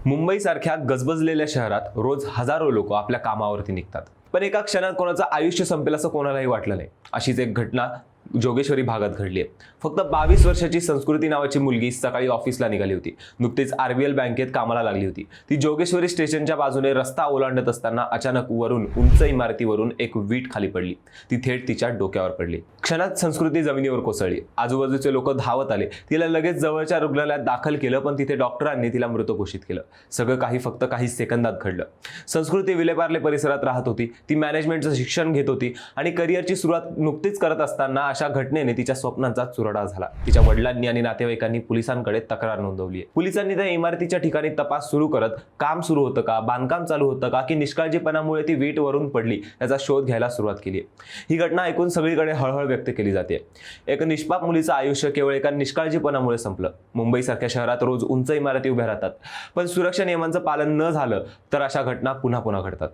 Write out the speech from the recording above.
मुंबईसारख्या गजबजलेल्या शहरात रोज हजारो लोक आपल्या कामावरती निघतात, पण एका क्षणात कोणाचं आयुष्य संपेल असं कोणालाही वाटलं नाही. अशीच एक घटना जोगेश्वरी भागात घडली आहे. फक्त 22 वर्षाची संस्कृती नावाची मुलगी सकाळी ऑफिसला निघाली होती. नुकतीच RBL बँकेत कामाला लागली होती. ती जोगेश्वरी स्टेशनच्या बाजूने रस्ता ओलांडत असताना अचानक वरून उंच इमारतीवरून एक वीट खाली पडली. ती थेट तिच्या डोक्यावर पडली. क्षणात संस्कृती जमिनीवर कोसळली. आजूबाजूचे लोक धावत आले. तिला लगेच जवळच्या रुग्णालयात दाखल केलं, पण तिथे डॉक्टरांनी तिला मृत घोषित केलं. सगळं काही फक्त काही सेकंदात घडलं. संस्कृती विलेपार्ले परिसरात राहत होती. ती मॅनेजमेंटचं शिक्षण घेत होती आणि करिअरची सुरुवात नुकतीच करत असताना अशा घटनेने तिच्या स्वप्नांचा चुरडा झाला. तिच्या वडिलांनी आणि नातेवाईकांनी पोलिसांकडे तक्रार नोंदवली आहे. पोलिसांनी त्या इमारतीच्या ठिकाणी तपास सुरू करत काम सुरू होतं का, बांधकाम चालू होतं का, की निष्काळजीपणामुळे ती वीट वरून पडली याचा शोध घ्यायला सुरुवात केली आहे. ही घटना ऐकून सगळीकडे हळहळ व्यक्त केली जाते. एक निष्पाप मुलीचं आयुष्य केवळ एका निष्काळजीपणामुळे संपलं. मुंबईसारख्या शहरात रोज उंच इमारती उभ्या राहतात, पण सुरक्षा नियमांचं पालन न झालं तर अशा घटना पुन्हा पुन्हा घडतात.